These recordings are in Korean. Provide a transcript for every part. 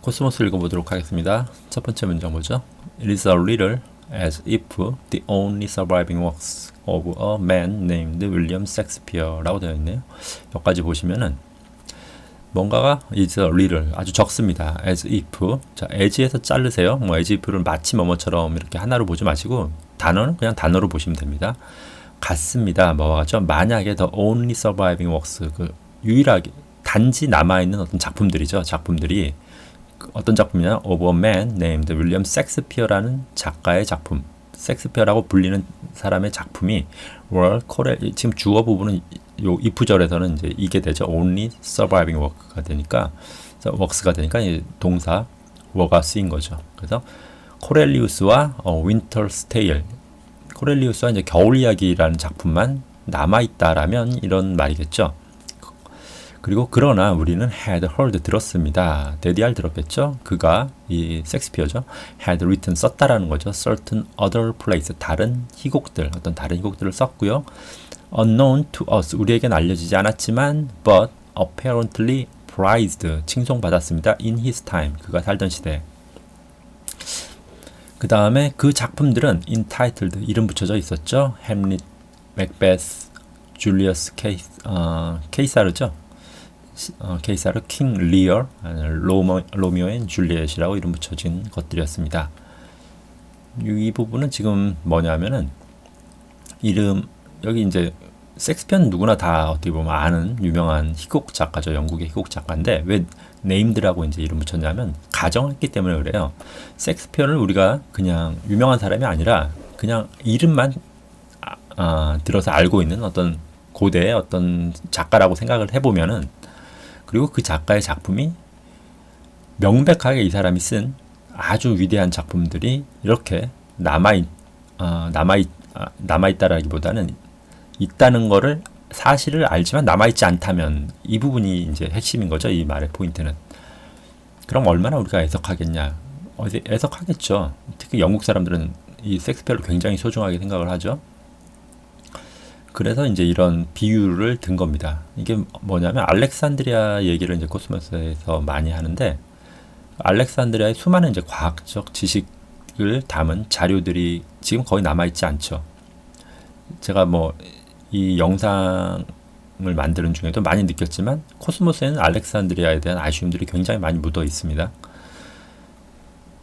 코스모스 읽어보도록 하겠습니다. 첫 번째 문장 뭐죠? It is a riddle as if the only surviving works of a man named William Shakespeare 라고 되어 있네요. 여기까지 보시면은 뭔가가 is a riddle 아주 적습니다. as if 자 as에서 자르세요. 뭐 as if를 마치 뭐뭐처럼 이렇게 하나로 보지 마시고 단어는 그냥 단어로 보시면 됩니다. 같습니다. 뭐와 같죠? 만약에 the only surviving works 그 유일하게 단지 남아있는 어떤 작품들이죠. 작품들이 어떤 작품이냐? Of a man named William Shakespeare라는 작가의 작품, 섹스피어라고 불리는 사람의 작품이 were 지금 주어 부분은 요 if절에서는 이제 이게 되죠. Only surviving work가 되니까 works가 되니까 이제 동사 were가 쓰인 거죠. 그래서 코렐리우스와 Winter's Tale, 코렐리우스와 이제 겨울 이야기라는 작품만 남아 있다라면 이런 말이겠죠. 그리고 그러나 우리는 had heard 들었습니다. 데디알 들었겠죠? 그가 이 섹스피어죠. had written 썼다라는 거죠. certain other plays 다른 희곡들 어떤 다른 희곡들을 썼고요. unknown to us 우리에겐 알려지지 않았지만 but apparently prized 칭송받았습니다. in his time 그가 살던 시대. 그 다음에 그 작품들은 entitled 이름 붙여져 있었죠. 햄릿, 맥베스, 줄리어스 케이사르죠. 케이사르, 킹 리어, 로미오 앤 줄리엣이라고 이름 붙여진 것들이었습니다. 이 부분은 지금 뭐냐면은 이름 여기 이제 섹스피어는 누구나 다 어떻게 보면 아는 유명한 희곡 작가죠. 영국의 희곡 작가인데 왜 네임드라고 이제 이름 붙였냐면 가정했기 때문에 그래요. 섹스피어를 우리가 그냥 유명한 사람이 아니라 그냥 이름만 들어서 알고 있는 어떤 고대의 어떤 작가라고 생각을 해보면은 그리고 그 작가의 작품이 명백하게 이 사람이 쓴 아주 위대한 작품들이 이렇게 남아있다라기보다는 있다는 거를 사실을 알지만 남아있지 않다면 이 부분이 이제 핵심인 거죠. 이 말의 포인트는. 그럼 얼마나 우리가 애석하겠냐. 애석하겠죠. 특히 영국 사람들은 이 섹스피어를 굉장히 소중하게 생각을 하죠. 그래서 이제 이런 비유를 든 겁니다. 이게 뭐냐면 알렉산드리아 얘기를 이제 코스모스에서 많이 하는데 알렉산드리아의 수많은 이제 과학적 지식을 담은 자료들이 지금 거의 남아있지 않죠. 제가 뭐 이 영상을 만드는 중에도 많이 느꼈지만 코스모스에는 알렉산드리아에 대한 아쉬움들이 굉장히 많이 묻어 있습니다.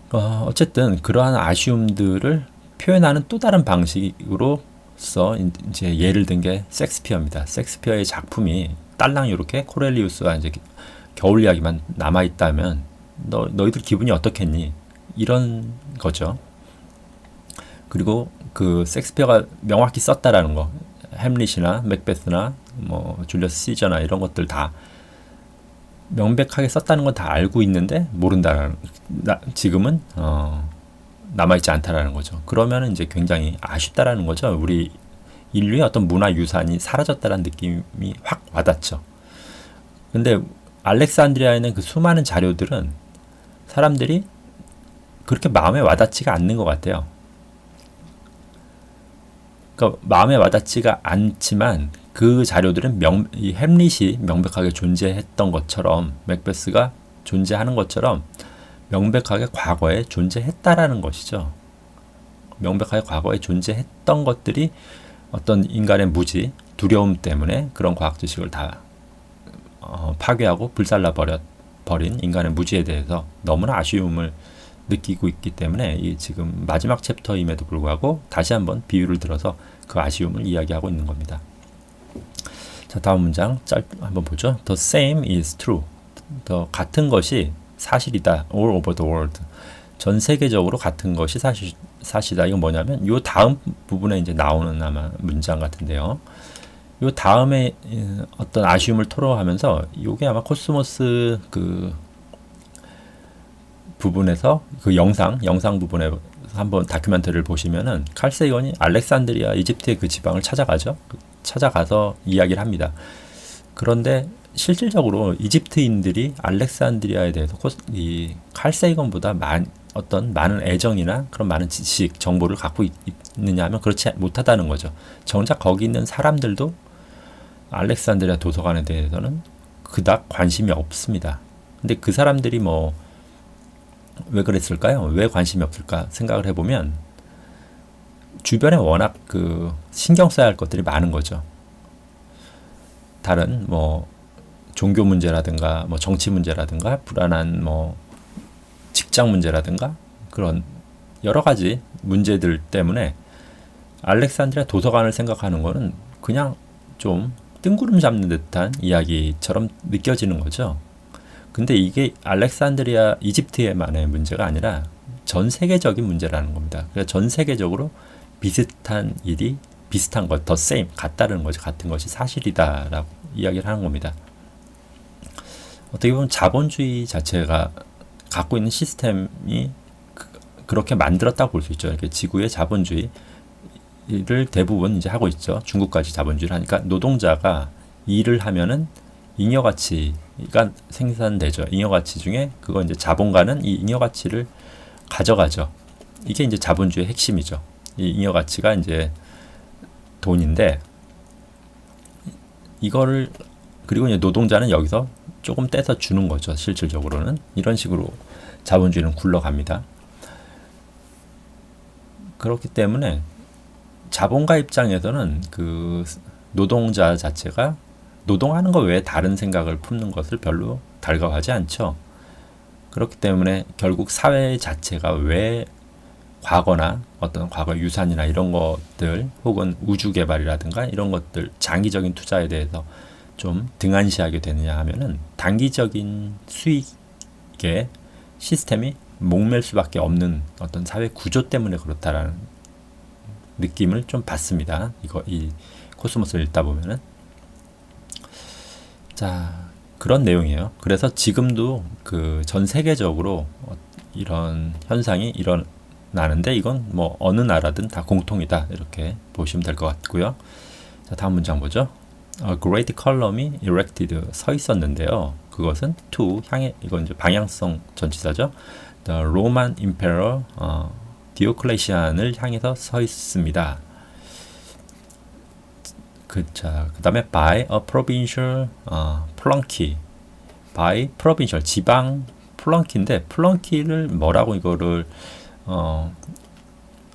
어쨌든 그러한 아쉬움들을 표현하는 또 다른 방식으로서 이제 예를 든 게 섹스피어입니다. 섹스피어의 작품이 딸랑 이렇게 코렐리우스와 이제 겨울 이야기만 남아 있다면 너희들 기분이 어떻겠니? 이런 거죠. 그리고 그 섹스피어가 명확히 썼다라는 거, 햄릿이나 맥베스나 뭐 줄리어스 시저나 이런 것들 다 명백하게 썼다는 건 다 알고 있는데 모른다라는 지금은 남아있지 않다라는 거죠. 그러면 이제 굉장히 아쉽다라는 거죠. 우리 인류의 어떤 문화 유산이 사라졌다라는 느낌이 확 와닿죠. 근데 알렉산드리아에는 그 수많은 자료들은 사람들이 그렇게 마음에 와닿지가 않는 것 같아요. 그러니까 마음에 와닿지가 않지만 그 자료들은 이 햄릿이 명백하게 존재했던 것처럼 맥베스가 존재하는 것처럼 명백하게 과거에 존재했다라는 것이죠. 명백하게 과거에 존재했던 것들이 어떤 인간의 무지, 두려움 때문에 그런 과학 지식을 다 파괴하고 불살라 버린 인간의 무지에 대해서 너무나 아쉬움을 느끼고 있기 때문에 이 지금 마지막 챕터임에도 불구하고 다시 한번 비유를 들어서 그 아쉬움을 이야기하고 있는 겁니다. 자, 다음 문장 한번 보죠. The same is true. 같은 것이 사실이다. All over the world. 전 세계적으로 같은 것이 사실이다. 이건 뭐냐면 요 다음 부분에 이제 나오는 아마 문장 같은데요. 요 다음에 어떤 아쉬움을 토로하면서 요게 아마 코스모스 그 부분에서 그 영상 부분에 한번 다큐멘터리를 보시면은 칼 세이건이 알렉산드리아 이집트의 그 지방을 찾아가죠. 찾아가서 이야기를 합니다. 그런데 실질적으로 이집트인들이 알렉산드리아에 대해서 이 칼 세이건보다 어떤 많은 애정이나 그런 많은 지식, 정보를 갖고 있느냐 하면 그렇지 못하다는 거죠. 정작 거기 있는 사람들도 알렉산드리아 도서관에 대해서는 그닥 관심이 없습니다. 근데 그 사람들이 뭐 왜 그랬을까요? 왜 관심이 없을까 생각을 해보면 주변에 워낙 그 신경 써야 할 것들이 많은 거죠. 다른 뭐 종교 문제라든가 뭐 정치 문제라든가 불안한 뭐 직장 문제라든가 그런 여러 가지 문제들 때문에 알렉산드리아 도서관을 생각하는 거는 그냥 좀 뜬구름 잡는 듯한 이야기처럼 느껴지는 거죠. 근데 이게 알렉산드리아 이집트에만의 문제가 아니라 전 세계적인 문제라는 겁니다. 그래서 전 세계적으로 비슷한 일이 비슷한 것, 더 same, 같다는 거지, 같은 것이 사실이다라고 이야기를 하는 겁니다. 어떻게 보면 자본주의 자체가 갖고 있는 시스템이 그렇게 만들었다고 볼 수 있죠. 이렇게 지구의 자본주의를 대부분 이제 하고 있죠. 중국까지 자본주의를 하니까 노동자가 일을 하면은 잉여가치가 생산되죠. 잉여가치 중에 그거 이제 자본가는 이 잉여가치를 가져가죠. 이게 이제 자본주의의 핵심이죠. 이 잉여가치가 이제 돈인데 이거를 그리고 이제 노동자는 여기서 조금 떼서 주는 거죠. 실질적으로는 이런 식으로 자본주의는 굴러갑니다. 그렇기 때문에 자본가 입장에서는 그 노동자 자체가 노동하는 것 외에 다른 생각을 품는 것을 별로 달가워하지 않죠. 그렇기 때문에 결국 사회 자체가 왜 과거나 어떤 과거 유산이나 이런 것들 혹은 우주 개발이라든가 이런 것들 장기적인 투자에 대해서 좀 등한시하게 되느냐 하면은 단기적인 수익의 시스템이 목맬 수밖에 없는 어떤 사회 구조 때문에 그렇다라는 느낌을 좀 받습니다. 이 코스모스를 읽다 보면은 자 그런 내용이에요. 그래서 지금도 그 전 세계적으로 이런 현상이 일어나는데 이건 뭐 어느 나라든 다 공통이다 이렇게 보시면 될 것 같고요. 자 다음 문장 보죠. A great column이 erected 서 있었는데요. 그것은 to 향해 이건 이제 방향성 전치사죠. The Roman Emperor 디오클레시안을 향해서 서 있습니다. 그 다음에 by a provincial flunky by provincial 지방 플런키인데 플런키를 뭐라고 이거를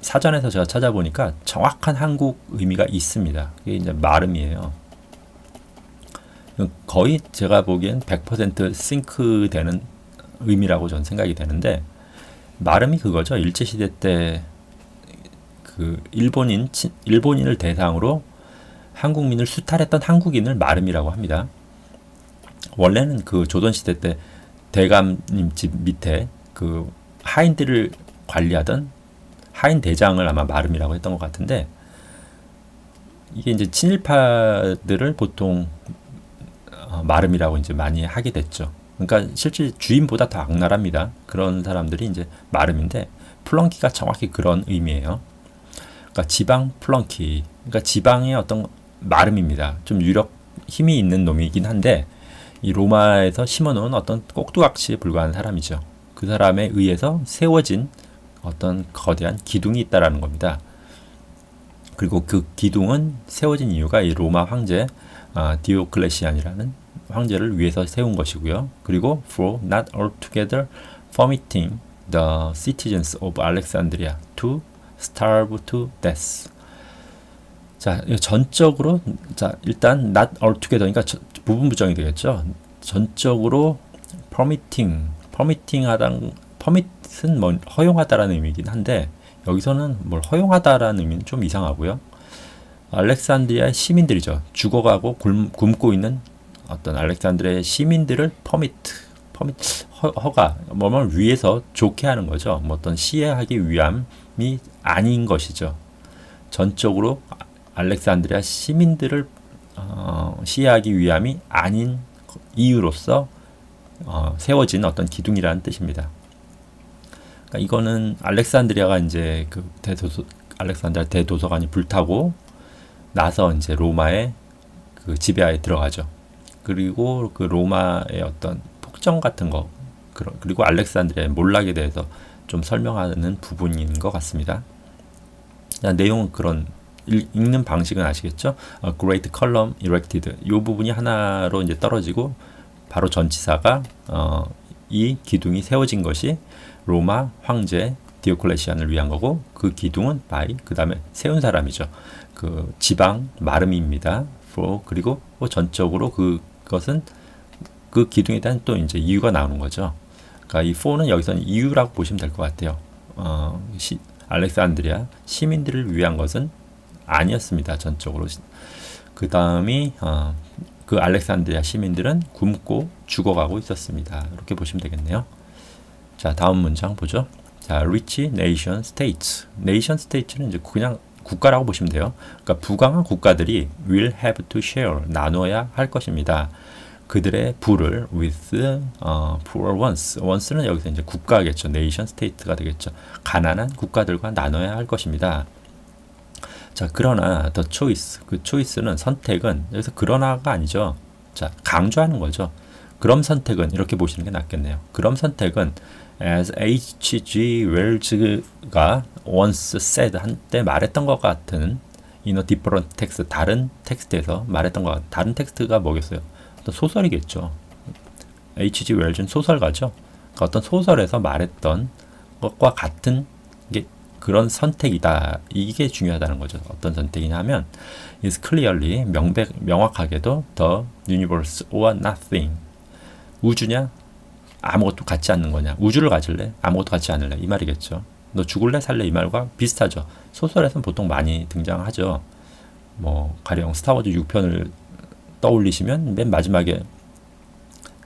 사전에서 제가 찾아보니까 정확한 한국 의미가 있습니다. 이게 이제 마름이에요. 거의 제가 보기엔 100% 싱크되는 의미라고 저는 생각이 되는데 마름이 그거죠. 일제시대 때 그 일본인을 대상으로 한국민을 수탈했던 한국인을 마름이라고 합니다. 원래는 그 조선시대 때 대감님 집 밑에 그 하인들을 관리하던 하인 대장을 아마 마름이라고 했던 것 같은데 이게 이제 친일파들을 보통 마름이라고 이제 많이 하게 됐죠. 그러니까 실제 주인보다 더 악랄합니다. 그런 사람들이 이제 마름인데 플런키가 정확히 그런 의미예요. 그러니까 지방 플런키, 그러니까 지방의 어떤 마름입니다. 좀 유력 힘이 있는 놈이긴 한데 이 로마에서 심어놓은 어떤 꼭두각시에 불과한 사람이죠. 그 사람에 의해서 세워진 어떤 거대한 기둥이 있다라는 겁니다. 그리고 그 기둥은 세워진 이유가 이 로마 황제 디오클레시안이라는 황제를 위해서 세운 것이고요. 그리고 for not altogether permitting the citizens of Alexandria to starve to death. 자, 전적으로 자 일단 not altogether니까 부분 부정이 되겠죠. 전적으로 permit은 뭐 허용하다라는 의미이긴 한데 여기서는 뭘 허용하다라는 의미는 좀 이상하고요. 알렉산드리아의 시민들이죠. 죽어가고 굶고 있는 어떤 알렉산드리아의 시민들을 허가 뭐를 위해서 좋게 하는 거죠. 뭐 어떤 시해하기 위함이 아닌 것이죠. 전적으로 알렉산드리아 시민들을 시해하기 위함이 아닌 이유로서 세워진 어떤 기둥이라는 뜻입니다. 그러니까 이거는 알렉산드리아가 이제 그 알렉산드리아 대도서관이 불타고 나서 이제 로마의 그 지배하에 들어가죠. 그리고 그 로마의 어떤 폭정 같은 거 그리고 알렉산드리아의 몰락에 대해서 좀 설명하는 부분인 것 같습니다. 내용은 그런 읽는 방식은 아시겠죠? A great column erected. 이 부분이 하나로 이제 떨어지고 바로 전치사가 이 기둥이 세워진 것이 로마 황제 디오클레시안을 위한 거고 그 기둥은 by 그 다음에 세운 사람이죠. 그 지방 마름입니다. for 그리고 전적으로 그것은 그 기둥에 대한 또 이제 이유가 나오는 거죠. 그러니까 이 for는 여기서는 이유라고 보시면 될 것 같아요. 알렉산드리아 시민들을 위한 것은 아니었습니다. 전적으로. 그 다음이 그 알렉산드리아 시민들은 굶고 죽어가고 있었습니다. 이렇게 보시면 되겠네요. 자, 다음 문장 보죠. 자, rich nation states. nation states는 이제 그냥 국가라고 보시면 돼요. 그러니까 부강한 국가들이 will have to share, 나눠야 할 것입니다. 그들의 부를 with poor ones. ones는 여기서 이제 국가겠죠. nation state가 되겠죠. 가난한 국가들과 나눠야 할 것입니다. 자, 그러나 the choice, 그 choice는 선택은 여기서 그러나가 아니죠. 자, 강조하는 거죠. 그럼 선택은 이렇게 보시는 게 낫겠네요. 그럼 선택은 as H.G. Wells가 once said 한때 말했던 것 같은 in a different text 다른 텍스트에서 말했던 것 같은 다른 텍스트가 뭐겠어요? 어떤 소설이겠죠. H.G. Wells는 소설가죠. 그러니까 어떤 소설에서 말했던 것과 같은 게 그런 선택이다. 이게 중요하다는 거죠. 어떤 선택이냐면 is clearly 명확하게도 the universe or nothing. 우주냐? 아무것도 갖지 않는 거냐? 우주를 가질래? 아무것도 갖지 않을래? 이 말이겠죠. 너 죽을래? 살래? 이 말과 비슷하죠. 소설에서는 보통 많이 등장하죠. 뭐 가령 스타워즈 6편을 떠올리시면 맨 마지막에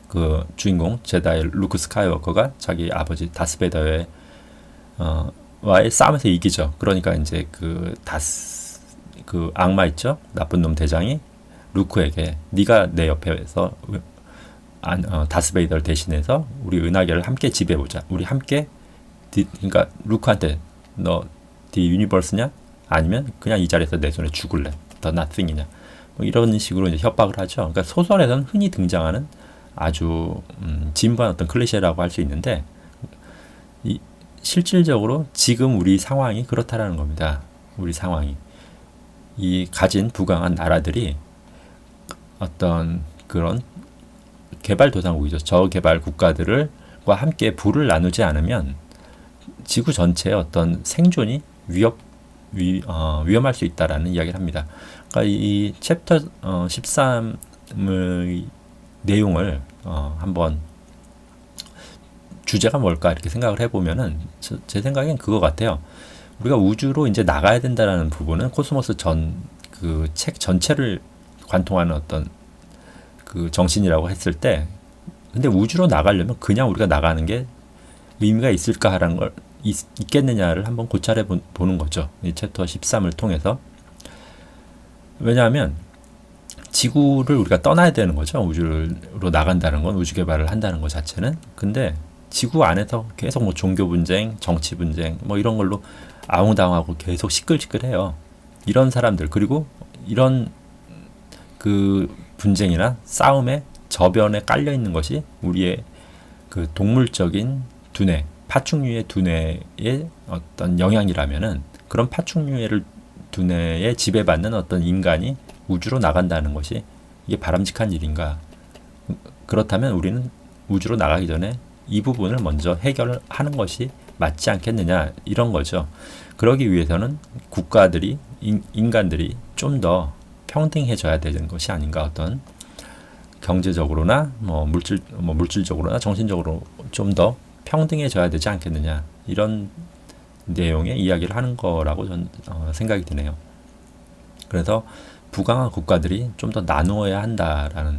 그 주인공 제다이 루크 스카이워커가 자기 아버지 다스베더의 와의 싸움에서 이기죠. 그러니까 이제 그 악마 있죠? 나쁜 놈 대장이 루크에게 네가 내 옆에서 다스베이더를 대신해서 우리 은하계를 함께 지배해보자. 우리 함께 그러니까 루크한테 너 디 유니버스냐? 아니면 그냥 이 자리에서 내 손에 죽을래? 더 나띵이냐? 뭐 이런 식으로 이제 협박을 하죠. 그러니까 소설에서는 흔히 등장하는 아주 진부한 어떤 클리셰라고 할 수 있는데 실질적으로 지금 우리 상황이 그렇다라는 겁니다. 우리 상황이 이 가진 부강한 나라들이 어떤 그런 개발도상국이죠. 저개발 국가들과 함께 부를 나누지 않으면 지구 전체의 어떤 생존이 위험할 수 있다라는 이야기를 합니다. 그러니까 이 챕터 13의 내용을 한번 주제가 뭘까 이렇게 생각을 해보면은 제 생각엔 그거 같아요. 우리가 우주로 이제 나가야 된다라는 부분은 코스모스 그 책 전체를 관통하는 어떤 그 정신이라고 했을 때, 근데 우주로 나가려면 그냥 우리가 나가는 게 의미가 있을까라는 걸 있겠느냐를 한번 고찰해 보는 거죠. 이 챕터 13을 통해서. 왜냐하면 지구를 우리가 떠나야 되는 거죠. 우주로 나간다는 건, 우주 개발을 한다는 것 자체는. 근데 지구 안에서 계속 뭐 종교 분쟁, 정치 분쟁 뭐 이런 걸로 아웅다웅하고 계속 시끌시끌해요. 이런 사람들, 그리고 이런 그 분쟁이나 싸움의 저변에 깔려 있는 것이 우리의 그 동물적인 두뇌, 파충류의 두뇌의 어떤 영향이라면은, 그런 파충류의 두뇌에 지배받는 어떤 인간이 우주로 나간다는 것이 이게 바람직한 일인가? 그렇다면 우리는 우주로 나가기 전에 이 부분을 먼저 해결하는 것이 맞지 않겠느냐, 이런 거죠. 그러기 위해서는 국가들이, 인간들이 좀 더 평등해져야 되는 것이 아닌가. 어떤 경제적으로나 물질적으로나 정신적으로 좀 더 평등해져야 되지 않겠느냐, 이런 내용의 이야기를 하는 거라고 저는 생각이 드네요. 그래서 부강한 국가들이 좀 더 나누어야 한다라는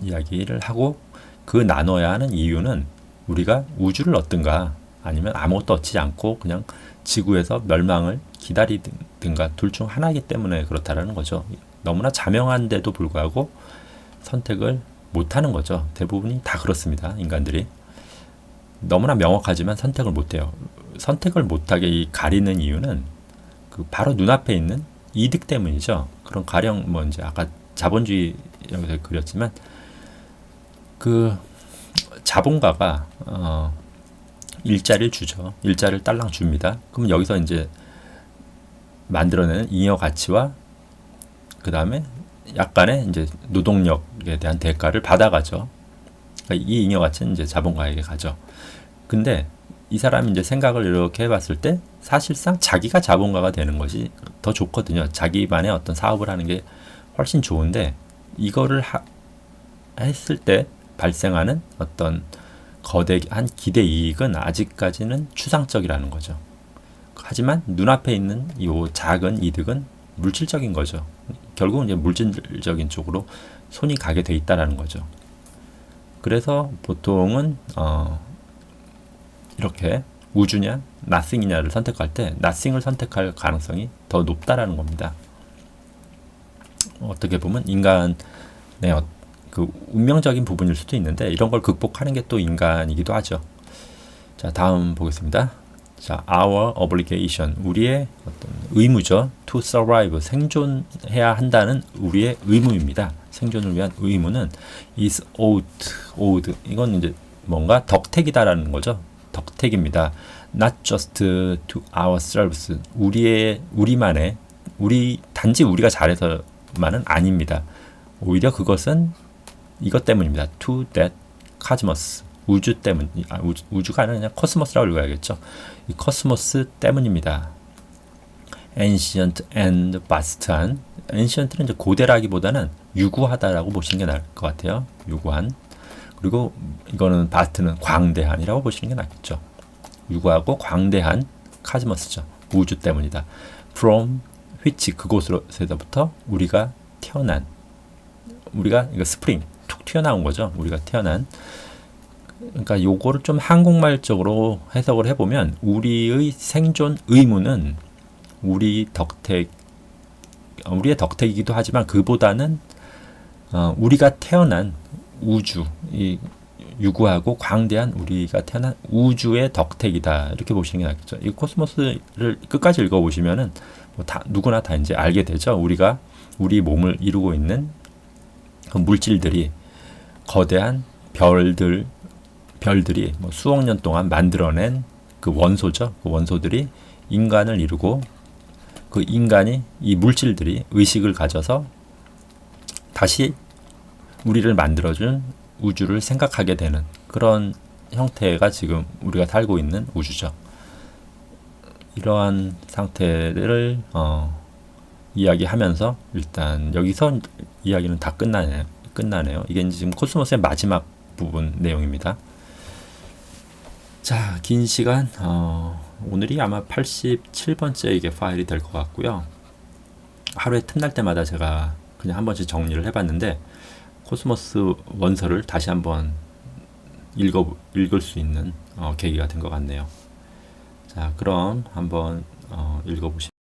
이야기를 하고, 그 나눠야 하는 이유는 우리가 우주를 얻든가 아니면 아무것도 얻지 않고 그냥 지구에서 멸망을 기다리든가 둘 중 하나이기 때문에 그렇다라는 거죠. 너무나 자명한데도 불구하고 선택을 못하는 거죠. 대부분이 다 그렇습니다. 인간들이 너무나 명확하지만 선택을 못해요. 선택을 못하게 가리는 이유는 그 바로 눈앞에 있는 이득 때문이죠. 그런 가령 뭐 이제 아까 자본주의 여기서 그렸지만, 그 자본가가 일자리를 주죠. 일자리를 딸랑 줍니다. 그럼 여기서 이제 만들어내는 잉여 가치와 그 다음에 약간의 이제 노동력에 대한 대가를 받아가죠. 그러니까 이 잉여가치는 이제 자본가에게 가죠. 근데 이 사람이 이제 생각을 이렇게 해봤을 때 사실상 자기가 자본가가 되는 것이 더 좋거든요. 자기만의 어떤 사업을 하는 게 훨씬 좋은데 이거를 했을 때 발생하는 어떤 거대한 기대 이익은 아직까지는 추상적이라는 거죠. 하지만 눈앞에 있는 이 작은 이득은 물질적인 거죠. 결국은 이제 물질적인 쪽으로 손이 가게 돼 있다라는 거죠. 그래서 보통은 이렇게 우주냐, nothing이냐를 선택할 때 nothing을 선택할 가능성이 더 높다라는 겁니다. 어떻게 보면 인간의 그 운명적인 부분일 수도 있는데 이런 걸 극복하는 게 또 인간이기도 하죠. 자, 다음 보겠습니다. 자, our obligation, 우리의 어떤 의무죠. to survive, 생존해야 한다는 우리의 의무입니다. 생존을 위한 의무는 is owed. 이건 이제 뭔가 덕택이다라는 거죠. 덕택입니다. not just to ourselves, 우리만의, 단지 우리가 잘해서만은 아닙니다. 오히려 그것은 이것 때문입니다. to that cosmos, 우주 때문, 우주가 아니라 그냥 코스모스라고 읽어야겠죠. 이 코스모스 때문입니다. ancient and vast한, ancient는 이제 고대라기보다는 유구하다라고 보시는 게 나을 것 같아요. 유구한. 그리고 이거는 vast는 광대한이라고 보시는 게 낫겠죠. 유구하고 광대한 카즈머스죠. 우주 때문이다. from which, 그곳으로부터 우리가 태어난, 우리가 이거 스프링 툭 튀어나온 거죠. 우리가 태어난. 그러니까 요거를 좀 한국말적으로 해석을 해보면 우리의 생존 의무는 우리의 덕택이기도 하지만 그보다는 우리가 태어난 우주, 이 유구하고 광대한 우리가 태어난 우주의 덕택이다, 이렇게 보시는 게 낫겠죠. 이 코스모스를 끝까지 읽어보시면은 뭐 누구나 다 이제 알게 되죠. 우리가 우리 몸을 이루고 있는 그 물질들이 거대한 별들이 뭐 수억 년 동안 만들어낸 그 원소죠. 그 원소들이 인간을 이루고 그 인간이, 이 물질들이 의식을 가져서 다시 우리를 만들어준 우주를 생각하게 되는 그런 형태가 지금 우리가 살고 있는 우주죠. 이러한 상태를 이야기하면서 일단 여기서 이야기는 다 끝나네요. 이게 지금 코스모스의 마지막 부분 내용입니다. 자, 긴 시간, 오늘이 아마 87번째 이게 파일이 될 것 같고요. 하루에 틈날 때마다 제가 그냥 한 번씩 정리를 해봤는데 코스모스 원서를 다시 한번 읽을 수 있는 계기가 된 것 같네요. 자, 그럼 한번 읽어보시죠.